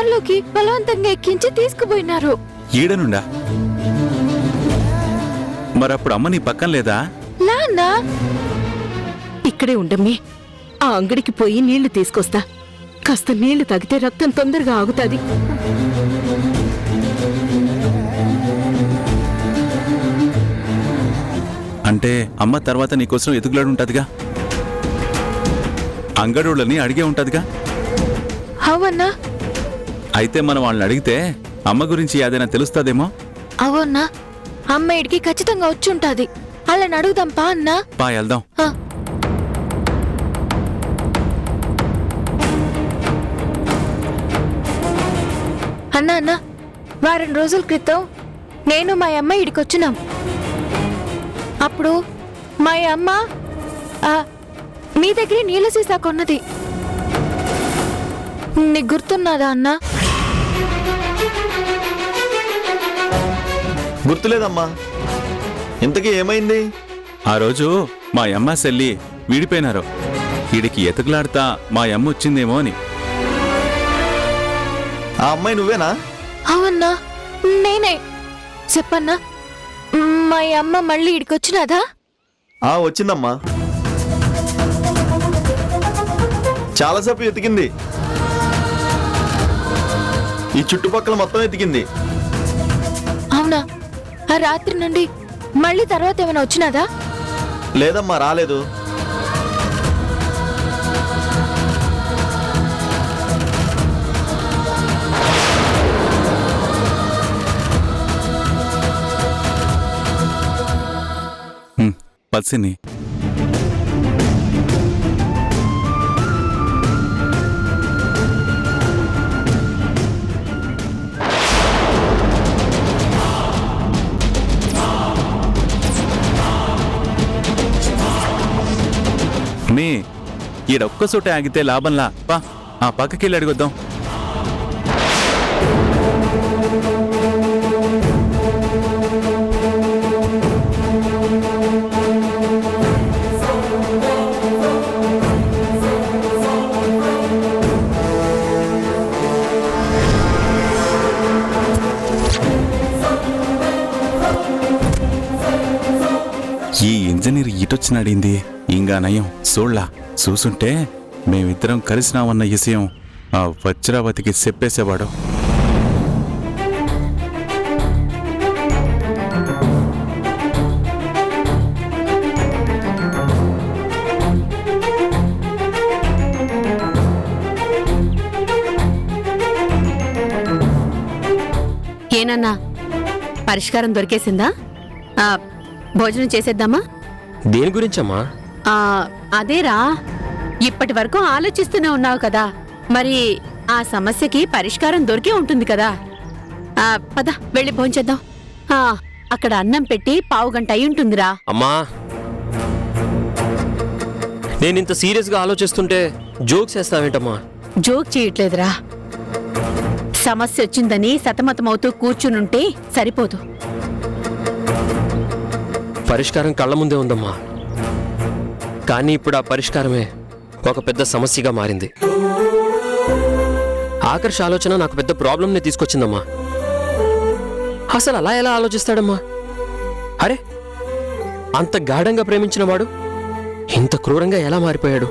కారులోకి బలవంతంగా ఎక్కించి తీసుకుపోయినారు. ఈడనుండా? మరప్పుడు అమ్మ నీ పక్కన లేదా? లాన్నా ఇక్కడే ఉండమ్మి. ఆ అంగడికి పోయి నీళ్లు తీసుకొస్తా. కాస్త నీళ్లు తాగితే రక్తం తొందరగా ఆగుతాది. అంటే అమ్మ తర్వాత నీకోసం ఎదుగులాడు ఉంటదిగా, అంగడోళ్ళని అడిగే ఉంటదిగా. అవునా? అయితే మనం వాళ్ళని అడిగితే అమ్మ గురించి ఏదైనా తెలుస్తుందేమో. అవునా, అమ్మ ఇడికి ఖచ్చితంగా వచ్చుంటాది. అలాని అడుగుదాం పా అన్నా. పా వెళ్దాం. అన్నా అన్నా, వారం రోజుల క్రితం నేను మా అమ్మ ఇడికొచ్చినాం. అప్పుడు మా అమ్మ మీ దగ్గరే నీళ్ళ సీసా కొన్నది. నీకు గుర్తున్నదా అన్నా? గుర్తులేదమ్మా. ఇంతకీ ఏమైంది? ఆ రోజు మా అమ్మ సెల్లి విడిపోయినారు. వీడికి ఎతుకులాడుతా మా అమ్మ వచ్చిందేమో అని. ఆ అమ్మాయి నువ్వేనా? అవునా, నేనే. చెప్పన్నా, మా అమ్మ మళ్ళీ ఇడికొచ్చినదా? వచ్చిందమ్మా. చాలాసేపు ఎతికింది. ఈ చుట్టుపక్కల మొత్తం ఎతికింది. అవునా? ఆ రాత్రి నుండి మళ్ళీ తర్వాత ఏమైనా వచ్చినదా? లేదమ్మా, రాలేదు. పల్సిని మీ ఈడొక్క చోట ఆగితే లాభంలా. పా ఆ పక్కకెళ్ళి అడిగొద్దాం. ఈ ఇంజనీర్ ఇటొచ్చినాడింది. ఇంకా నయం చూడ్లా. చూసుంటే మేమిద్దరం కలిసినామన్న విషయం ఆ వజ్రావతికి చెప్పేసేవాడు. ఏనన్నా, పరిష్కారం దొరికేసిందా? భోజనం చేసేద్దామా? దేని గురించమ్మా? అదేరా, ఇప్పటి వరకు ఆలోచిస్తూనే ఉన్నావు కదా, మరి ఆ సమస్యకి పరిష్కారం దొరికే ఉంటుంది కదా. పద వెళ్ళి భోంచేద్దాం. అక్కడ అన్నం పెట్టి పావుగంట అయి ఉంటుందిరా. అమ్మా, నేనింత సీరియస్గా ఆలోచిస్తుంటే జోక్స్ వేస్తావేంటమ్మా? జోక్ చేయట్లేదురా. సమస్య వచ్చిందని సతమతమవుతూ కూర్చునుంటే సరిపోదు. పరిష్కారం కళ్ళ ముందే ఉందమ్మా. కానీ ఇప్పుడు ఆ పరిష్కారమే ఒక పెద్ద సమస్యగా మారింది. ఆకర్ష ఆలోచన నాకు పెద్ద ప్రాబ్లంని తీసుకొచ్చిందమ్మా. అసలు అలా ఎలా ఆలోచిస్తాడమ్మా? అరే, అంత గాఢంగా ప్రేమించిన వాడు ఇంత క్రూరంగా ఎలా మారిపోయాడు?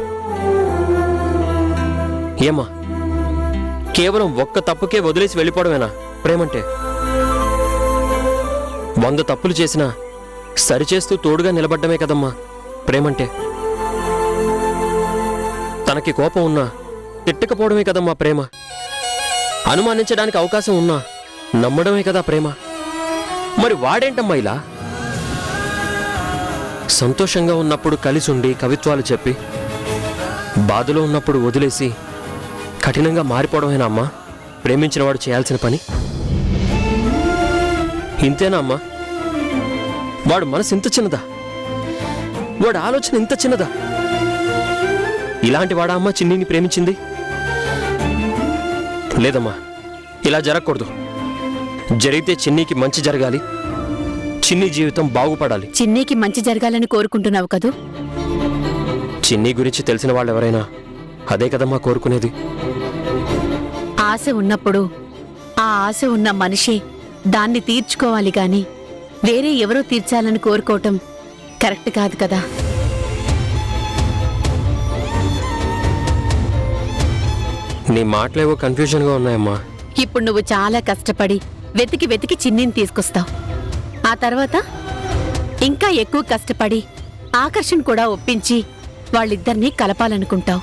ఏమ్మా, కేవలం ఒక్క తప్పుకే వదిలేసి వెళ్ళిపోవడమేనా ప్రేమంటే? 100 తప్పులు చేసినా సరిచేస్తూ తోడుగా నిలబడ్డమే కదమ్మా ప్రేమంటే. తనకి కోపం ఉన్నా తిట్టకపోవడమే కదమ్మా ప్రేమ. అనుమానించడానికి అవకాశం ఉన్నా నమ్మడమే కదా ప్రేమ. మరి వాడేంటమ్మా ఇలా? సంతోషంగా ఉన్నప్పుడు కలిసి ఉండి కవిత్వాలు చెప్పి, బాధలో ఉన్నప్పుడు వదిలేసి కఠినంగా మారిపోవడమేనా అమ్మా ప్రేమించిన వాడు చేయాల్సిన పని? ఇంతేనా అమ్మా? వాడు మనసు ఇంత చిన్నదా? వాడు ఆలోచన ఇంత చిన్నదా? ఇలాంటి వాడా అమ్మా చిన్నిని ప్రేమించింది? లేదమ్మా, ఇలా జరగకూడదు. జరిగితే చిన్నికి మంచి జరగాలి, చిన్ని జీవితం బాగుపడాలి. చిన్నికి మంచి జరగాలని కోరుకుంటున్నావు కదూ? చిన్ని గురించి తెలిసిన వాళ్ళెవరైనా అదే కదమ్మా కోరుకునేది. ఆ ఆశ ఉన్నప్పుడు ఆ ఆశ ఉన్న మనిషి దాన్ని తీర్చుకోవాలి గాని వేరే ఎవరో తీర్చాలని కోరుకోవటం కరెక్ట్ కాదు కదా. నీ మాటలేవో కన్ఫ్యూజన్గా ఉన్నాయమ్మా. ఇప్పుడు నువ్వు చాలా కష్టపడి వెతికి వెతికి చిన్నిని తీసుకొస్తావు. ఆ తర్వాత ఇంకా ఎక్కువ కష్టపడి ఆకర్షణ కూడా ఒప్పించి వాళ్ళిద్దరినీ కలపాలనుకుంటావు.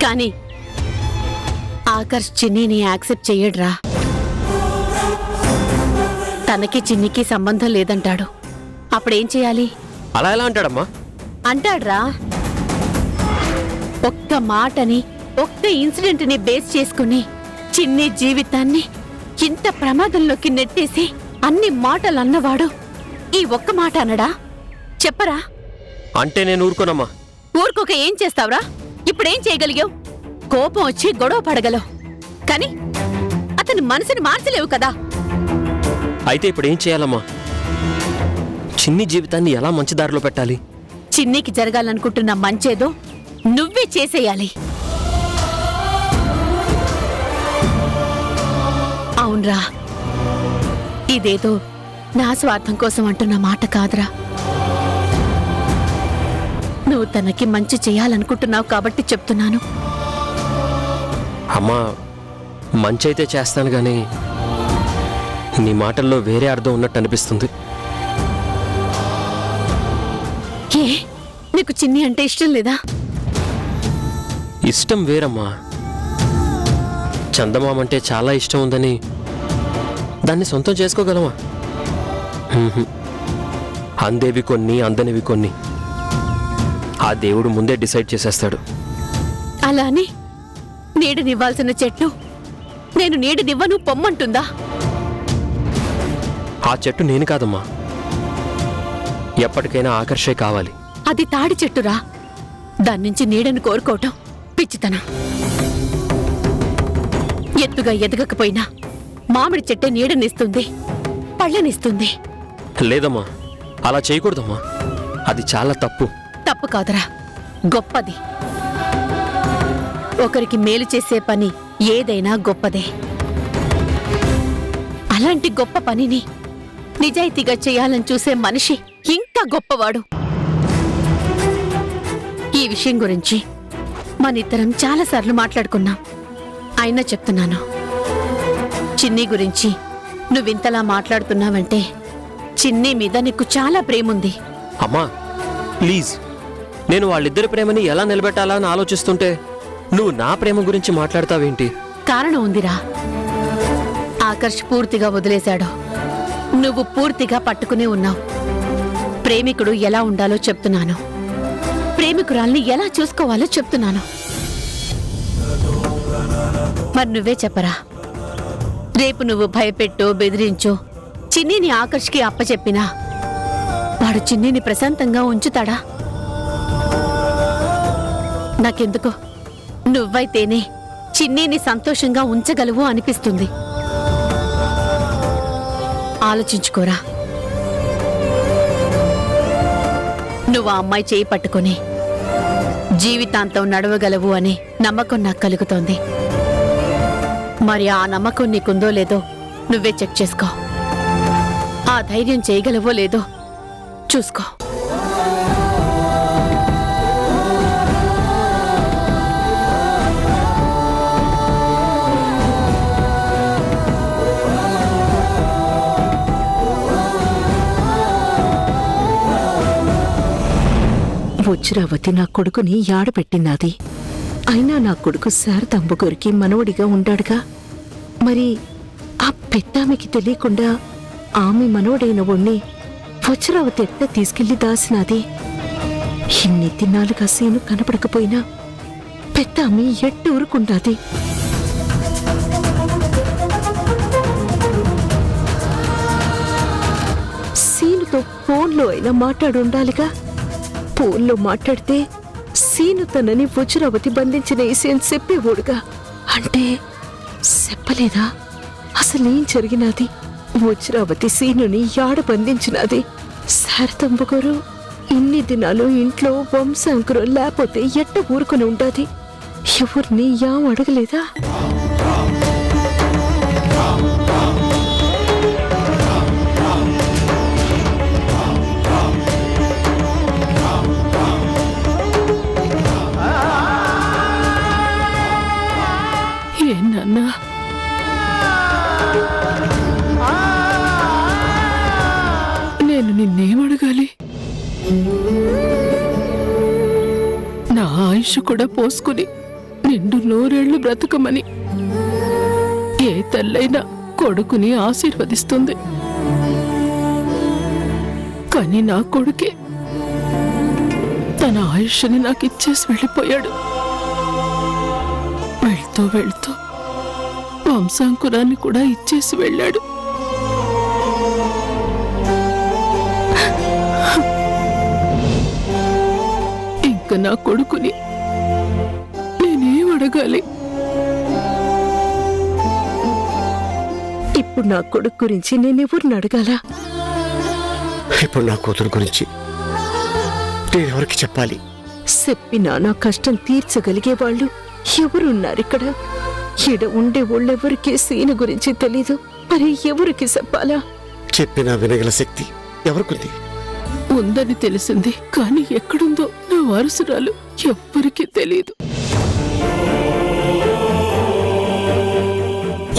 కానీ ఆకర్ష్ చిన్నిని యాక్సెప్ట్ చెయ్యడ్రా. తనకి చిన్నికి సంబంధం లేదంటాడు. అప్పుడేం చేయాలి? అలా ఎలా అంటాడమ్మా? అంటాడ్రా. ఒక్క మాటని ఒక్క ఇన్సిడెంట్ ని బేస్ చేసుకుని చిన్ని జీవితాన్ని ఇంత ప్రమాదంలోకి నెట్టేసి అన్ని మాటలు అన్నవాడు ఈ ఒక్క మాట అనడా? చెప్పరా. అంటే నేను ఊరుకోనమ్మా. ఊరుకోక ఏం చేస్తావురా? ఇప్పుడేం చేయగలిగావు? కోపం వచ్చి గొడవ పడగలవు, కానీ అతని మనసుని మార్చలేవు కదా. అయితే ఇప్పుడు ఏం చేయాలమ్మా? చిన్ని జీవితాన్ని ఎలా మంచి దారిలో పెట్టాలి? చిన్నికి జరగాలనుకుంటున్న మంచేదో నువ్వే చేసేయాలి. అవునరా, ఇదేదో నా స్వార్థం కోసం అంటున్న మాట కాదురా. నువ్వు తనకి మంచి చేయాలనుకుంటున్నావు కాబట్టి చెప్తున్నాను. అమ్మా, మంచి అయితే చేస్తాను గాని నీ మాటల్లో వేరే అర్థం ఉన్నట్టు అనిపిస్తుంది. ఏ, నీకు చిన్ని అంటే ఇష్టం లేదా? ఇష్టం వేరమ్మా. చందమామంటే చాలా ఇష్టం ఉందని దాన్ని సొంతం చేసుకోగలమా? అందేవి కొన్ని, అందనివి కొన్ని. ఆ దేవుడు ముందే డిసైడ్ చేసేస్తాడు. అలా అని నీడనివ్వాల్సిన చెట్టు నేను నీడనివ్వను పొమ్మంటుందా? ఆ చెట్టు నేను కాదమ్మా, ఎప్పటికైనా ఆకర్షే కావాలి. అది తాడి చెట్టురా. దాన్నించి నీడను కోరుకోవటం పిచ్చితనం. ఎత్తుగా ఎదగకపోయినా మామిడి చెట్టే నీడనిస్తుంది, పళ్ళనిస్తుంది. లేదమ్మా, అలా చేయకూడదమ్మా. అది చాలా తప్పు. తప్పు కాదురా, గొప్పది. ఒకరికి మేలు చేసే పని ఏదైనా గొప్పదే. అలాంటి గొప్ప పనిని నిజాయితీగా చేయాలని చూసే మనిషి ఇంకా గొప్పవాడు. ఈ విషయం గురించి మనిద్దరం చాలాసార్లు మాట్లాడుకున్నాం. అయినా చెప్తున్నాను, చిన్ని గురించి నువ్వింతలా మాట్లాడుతున్నావంటే చిన్ని మీద నీకు చాలా ప్రేముంది. అమ్మా ప్లీజ్, నేను వాళ్ళిద్దరి ప్రేమని ఎలా నిలబెట్టాలా అని ఆలోచిస్తుంటే నువ్వు నా ప్రేమ గురించి మాట్లాడతావేంటి? కారణం ఉందిరా. ఆకర్ష్ పూర్తిగా వదిలేశాడు, నువ్వు పూర్తిగా పట్టుకునే ఉన్నావు. ప్రేమికుడు ఎలా ఉండాలో చెప్తున్నాను, ప్రేమికురాల్ని ఎలా చూసుకోవాలో చెప్తున్నాను. మరి నువ్వే చెప్పరా. రేపు నువ్వు భయపెట్టో బెదిరించో చిన్నిని ఆకర్ష్కి అప్పచెప్పినా వాడు చిన్నిని ప్రశాంతంగా ఉంచుతాడా? నాకెందుకో నువ్వైతేనే చిన్నిని సంతోషంగా ఉంచగలవు అనిపిస్తుంది. ఆలోచించుకోరా. నువ్వు ఆ అమ్మాయి చేయి పట్టుకొని జీవితాంతం నడవగలవు అనే నమ్మకం నాకు కలుగుతోంది. మరి ఆ నమ్మకం నీకుందో లేదో నువ్వే చెక్ చేసుకో. ఆ ధైర్యం చేయగలవో లేదో చూసుకో. వజ్రావతి నా కొడుకుని యాడపెట్టినాది. అయినా నా కొడుకు శారదాంబగోరికి మనవడిగా ఉండాడుగా. మరి ఆ పెద్దామెకి తెలియకుండా ఆమె మనవడైన వాణ్ణి వజ్రావతి ఎట్లా తీసుకెళ్లి దాసినాది? ఇన్ని దినాలుగా సీను కనపడకపోయినా పెద్దామె ఎట్టు ఊరుకుంటాది? సీనుతో ఫోన్లో అయినా మాట్లాడుండాలిగా. ఫోన్లో మాట్లాడితే సీను తనని వజ్రావతి బంధించిన విషయం చెప్పేవాడుగా. అంటే చెప్పలేదా? అసలేం జరిగినది? వజ్రావతి సీనుని యాడ బంధించినది? శారదాంబగారు ఇన్ని దినాలు ఇంట్లో వంశాంకురం లేకపోతే ఎట్ట ఊరుకుని ఉండాది? ఎవరిని యాం అడగలేదా? ఏనన్నా నేను నిన్నేమడగాలి? నా ఆయుష్ కూడా పోసుకుని నిండు నూరేళ్లు బ్రతకమని ఏ తల్లైనా కొడుకుని ఆశీర్వదిస్తుంది. కానీ నా కొడుకే తన ఆయుష్ని నాకు ఇచ్చేసి వెళ్ళిపోయాడు. వెళ్తూ వెళ్తూ వంశాంకురాన్ని కూడా ఇచ్చేసి వెళ్ళాడు. ఇంకా నా కొడుకుని నేనేం అడగాలి? ఇప్పుడు నా కొడుకు గురించి నేనెవరిని అడగాలా? ఇప్పుడు నా కూతురు గురించి నేనెవరికి చెప్పాలి? చెప్పినా నా కష్టం తీర్చగలిగే వాళ్ళు ఎవరున్నారిక్కడ? ఈడ ఉండే వాళ్ళెవరికీ సీను గురించి తెలీదు. మరి ఎవరికి చెప్పాలా? చెప్పినా వినగల శక్తి ఎవరికుంది? ఉందని తెలిసింది, కానీ ఎక్కడుందో నా వారసురాలు ఎవ్వరికీ తెలియదు.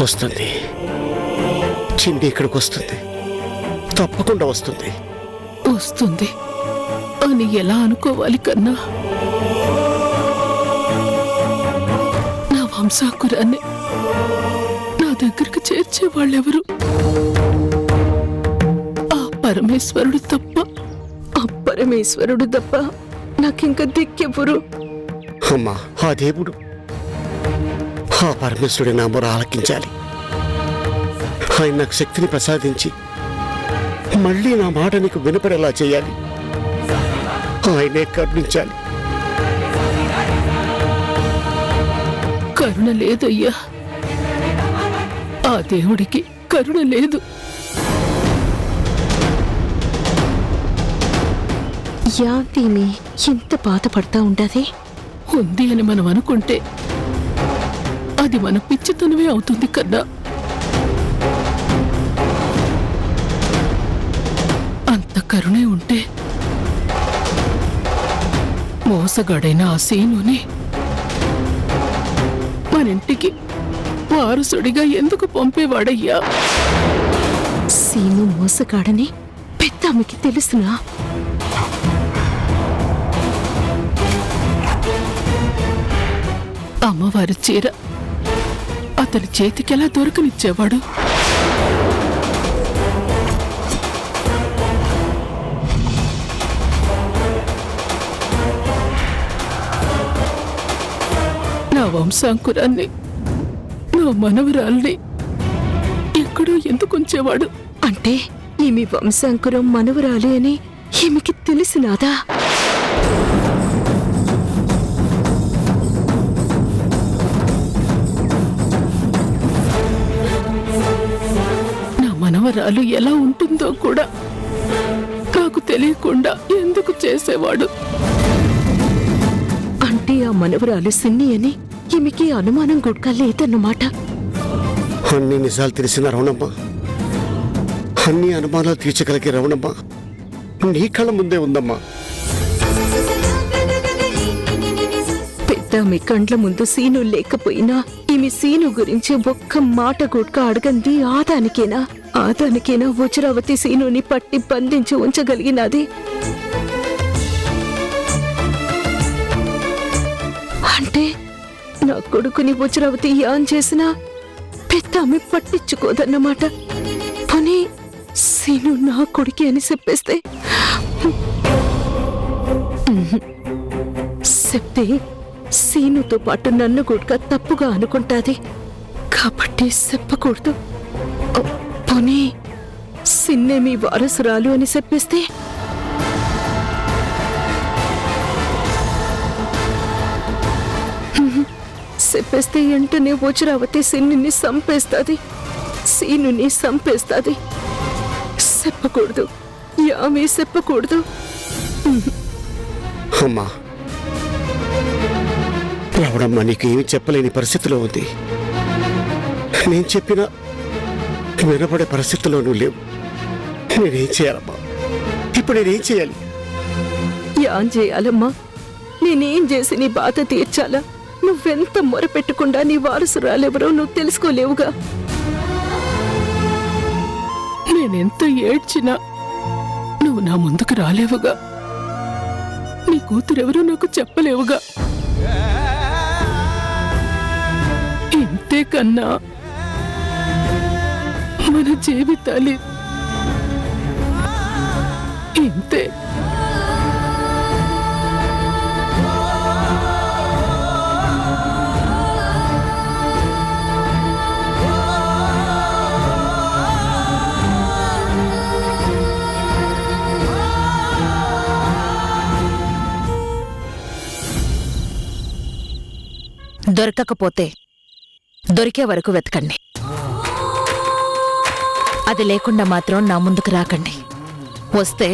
వస్తుంది, చిండి ఇక్కడికి వస్తుంది, తప్పకుండా వస్తుంది. వస్తుంది అని ఎలా అనుకోవాలి కన్నా? నా వంశాకురాన్ని నా దగ్గరికి చేర్చే వాళ్ళెవరు? ఆ పరమేశ్వరుడు తప్ప. ఆ పరమేశ్వరుడు తప్ప నాకింక దిక్కెవ్వరు? అమ్మా, ఆ దేవుడు, ఆ పరమేశ్వరుడి నా మొర ఆలకించాలి. ఆయన నాకు శక్తిని ప్రసాదించి మళ్ళీ నా మాట నీకు వినపడేలా చేయాలి. ఆయనే కరుణించాలి. కరుణ లేదయ్యా, ఆ దేవుడికి కరుణ లేదు. యాతీమి ఎంత బాధపడతా ఉండదే? ఉంది అని మనం అనుకుంటే అది మన పిచ్చితనమే అవుతుంది కన్నా. అంత కరుణే ఉంటే మోసగాడైన ఆ సీనుని మనింటికి వారసుడిగా ఎందుకు పంపేవాడయ్యా? సీను మోసగాడని పెద్దామెకి తెలుసునా? అమ్మవారి చీర అతని చేతికెలా దొరకనిచ్చేవాడు? నా వంశాంకురాన్ని, నా మనవరాల్ని ఎక్కడో ఎందుకు ఉంచేవాడు? అంటే ఈమె వంశాంకురం మనవరాలి అని ఈమెకి తెలిసినాదా? నా మనవరాలు ఎలా ఉంటుందో కూడా నాకు తెలియకుండా ఎందుకు చేసేవాడు? అంటే ఆ మనవరాలు సిన్ని అని ఈమెకి అనుమానం గుడ్కా లేదన్నమాట. అన్ని నిజాలు తెలిసిన రవణమ్మ, అన్ని అనుమానాలు తీర్చగలిగే రవణమ్మ నీ కళ్ళ ముందే ఉందమ్మా. పెద్దామె కండ్ల ముందు సీను లేకపోయినా ఈమె సీను గురించి ఒక్క మాట గుడ్కా అడగంది ఆదానికేనా వజ్రావతి సీనుని పట్టి బంధించి ఉంచగలిగినది? అంటే నా కొడుకుని వజ్రావతి యాన్ చేసినా పెద్దామె పట్టించుకోదన్నమాట. పోనీ సీను నా కొడుకే అని చెప్పేస్తే? చెప్తే సీనుతో పాటు నన్ను కూడా తప్పుగా అనుకుంటాది కాబట్టి చెప్పకూడదు. పోనీ సిన్నే మీ వారసురాలు అని చెప్పేస్తే? చెప్పేస్తే వెంటనే వజ్రావతి సిన్నిని సంపేస్తాది, సీనుని సంపేస్తాది. చెప్పకూడదు, యామి చెప్పకూడదు. అమ్మా, రవణమ్మ నీకేమి చెప్పలేని పరిస్థితిలో ఉంది. నేను చెప్పినా వినపడే పరిస్థితిలో నువ్వు లేవు. నేనేం చేయాలమ్మా? ఇప్పుడు నేనేం చేయాలి? యాం చేయాలమ్మా? నేనేం చేసి నీ బాధ తీర్చాలా? నువ్వెంత మొరపెట్టకుండా నీ వారసురాలెవరో నువ్వు తెలుసుకోలేవుగా. నేనెంత ఏడ్చినా నువ్వు నా ముందుకు రాలేవుగా. నీ కూతురెవరో నాకు చెప్పలేవుగా. ఇంతే కన్నా మన జీవితాలి ఇంతే. దొరకకపోతే దొరికే వరకు వెతకండి. అది లేకుండా మాత్రం నా ముందుకు రాకండి. వస్తే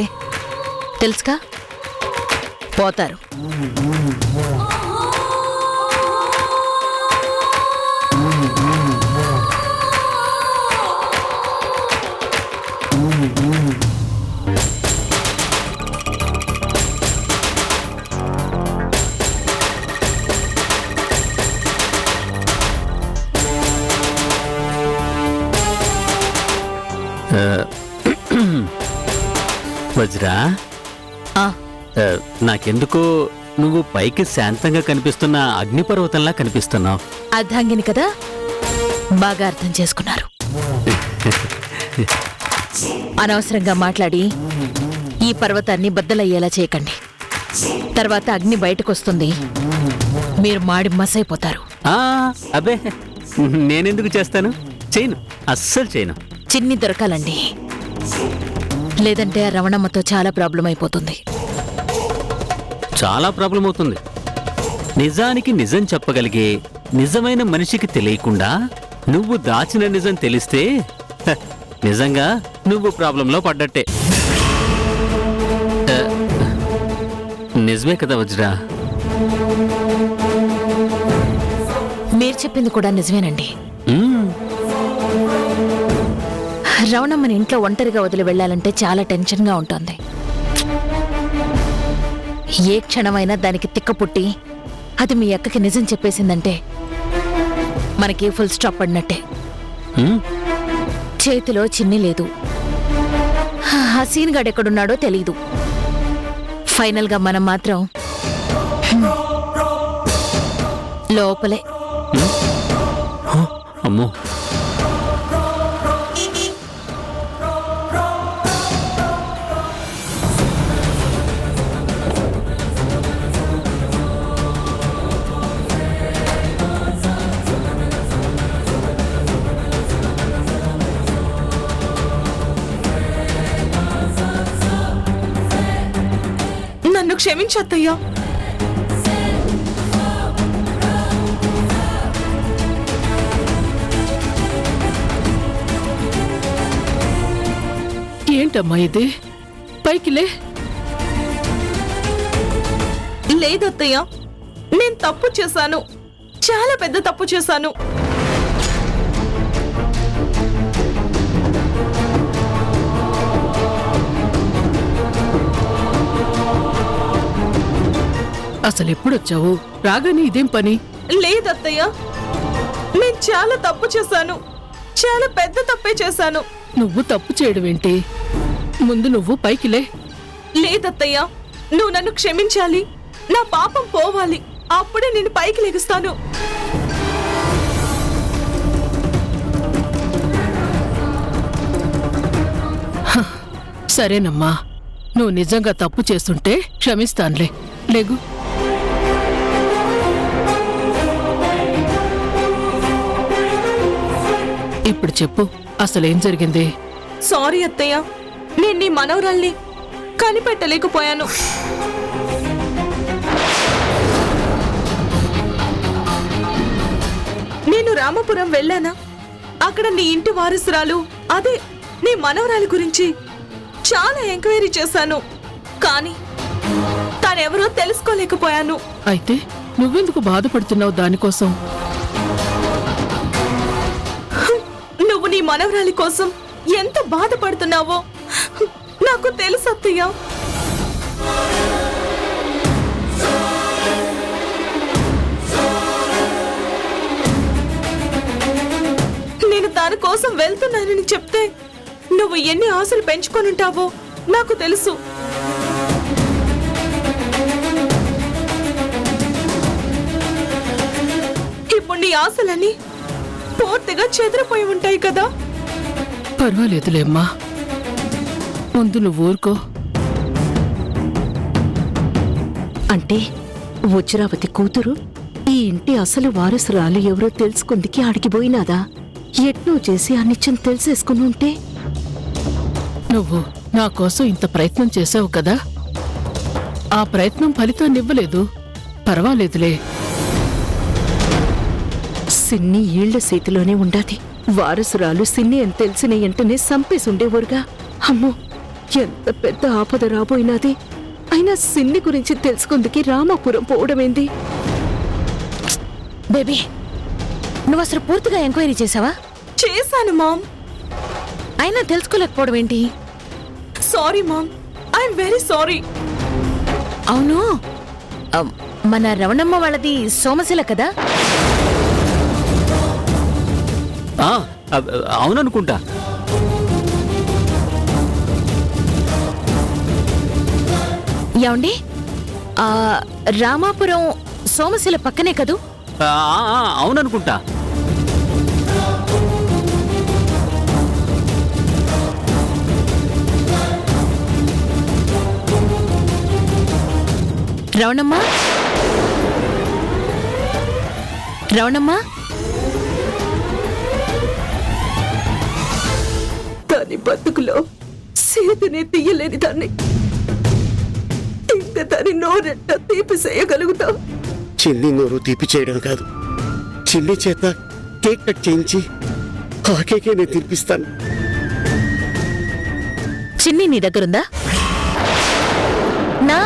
తెలుసుగా పోతారు. వజ్రా, ఆ, నాకెందుకో నువ్వు పైకి శాంతంగా కనిపిస్తున్న అగ్నిపర్వతంలా కనిపిస్తున్నావు. అర్ధాంగిని కదా, బాగా అర్థం చేసుకున్నారు. అనవసరంగా మాట్లాడి ఈ పర్వతాన్ని బద్దలయ్యేలా చేయకండి. తర్వాత అగ్ని బయటకొస్తుంది, మీరు మాడి మసైపోతారు. అబే, నేనెందుకు చేస్తాను? చేయను, అస్సలు చేయను. చిన్ని దొరకాలండి, లేదంటే ఆ రవణమ్మతో చాలా ప్రాబ్లం అయిపోతుంది. చాలా ప్రాబ్లం అవుతుంది. నిజానికి నిజం చెప్పగలిగే నిజమైన మనిషికి తెలియకుండా నువ్వు దాచిన నిజం తెలిస్తే నిజంగా నువ్వు ప్రాబ్లంలో పడ్డట్టే. నిజమే కదా వజ్రా? మీరు చెప్పింది కూడా నిజమేనండి. రవణమ్మని ఇంట్లో ఒంటరిగా వదిలి వెళ్ళాలంటే చాలా టెన్షన్గా ఉంటుంది. ఏ క్షణమైనా దానికి తిక్క పుట్టి అది మీ అక్కకి నిజం చెప్పేసిందంటే మనకి ఫుల్ స్టాప్ పడినట్టే. చేతిలో చిన్ని లేదు, హసీన్ గాడు ఎక్కడున్నాడో తెలీదు. ఫైనల్గా మనం మాత్రం లోపలే. అమ్మో, నన్ను క్షమించత్తయ్యా. ఏంటమ్మా ఇది? పైకి లే. లేదత్తయ్యా, నేను తప్పు చేశాను, చాలా పెద్ద తప్పు చేశాను. అసలు ఎప్పుడొచ్చావు? రాగానే ఇదేం పని? లేదత్తయ్య, నేను చాలా తప్పు చేశాను, చాలా పెద్ద తప్పే చేశాను. నువ్వు తప్పు చేయడం ఏంటి? ముందు నువ్వు పైకి లే. లేదత్తయ్య, నువ్వు నన్ను క్షమించాలి, నా పాపం పోవాలి, అప్పుడే నేను పైకి లెగుస్తాను. సరేనమ్మా, నువ్వు నిజంగా తప్పు చేస్తుంటే క్షమిస్తానులే. లేగు. ఇప్పుడు చెప్పు, అసలేం జరిగింది? సారీ అత్తయ్య, నేను నీ మనవరాల్ని కనిపెట్టలేకపోయాను. నేను రామపురం వెళ్ళానా, అక్కడ నీ ఇంటి వారసురాలు, అదే నీ మనవరాలి గురించి చాలా ఎంక్వైరీ చేశాను, కానీ తానెవరో తెలుసుకోలేకపోయాను. అయితే నువ్వెందుకు బాధపడుతున్నావు దానికోసం? నువ్వు నీ మనవరాలి కోసం ఎంత బాధపడుతున్నావో నాకు తెలుసు అత్తయ్య. నేను దాని కోసం వెళ్తున్నానని చెప్తే నువ్వు ఎన్ని ఆశలు పెంచుకొనుంటావో నాకు తెలుసు. ఇప్పుడు నీ ఆశలన్నీ పూర్తిగా చెదిరిపోయి ఉంటాయి కదా. పర్వాలేదులేమ్మా, ముందు నువ్వు ఊరుకో. అంటే వజ్రావతి కూతురు ఈ ఇంటి అసలు వారసురాలు ఎవరో తెలుసుకుందికి ఆడికిపోయినాదా? ఎట్నో చేసి ఆ నిత్యం తెలిసేసుకుని ఉంటే? నువ్వు నా కోసం ఇంత ప్రయత్నం చేసావు కదా, ఆ ప్రయత్నం ఫలితాన్ని ఇవ్వలేదు. పర్వాలేదులే. సిన్ని ఈళ్ల చేతిలోనే ఉండాది. వారసురాలు సిన్ని అని తెలిసిన వెంటనే సంపేసి ఉండేవారుగా. అమ్మో, ఎంత పెద్ద ఆపద రాబోయినది. అయినా సిన్ని గురించి తెలుసుకుందికి రామాపురం పోవడమేంది? బేబీ, నువ్వు అసలు పూర్తిగా ఎంక్వైరీ చేసావా? చేశాను మామ్. అయినా తెలుసుకోలేకపోవడం ఏంటి? Sorry ma'am, I'm very sorry. అవును, మన రవణమ్మ వాళ్ళది సోమశిల కదా? అవుననుకుంటా. ఏమండి, రామాపురం సోమశిల పక్కనే కదూ? అవుననుకుంటా. రవణమ్మ, రవణమ్మ, దాని బతుకులో సేతిని తీయలేని దాన్ని ఇంకా దాని నోరెట్ట తీపిసేయగలుగుతా? చిన్ని నోరు తీపి చేయడం కాదు, చిన్ని చేత కేక్ కట్ చేయించి ఆ కేకే నేను తినిపిస్తాను. చిన్ని నీ దగ్గరుందా? నా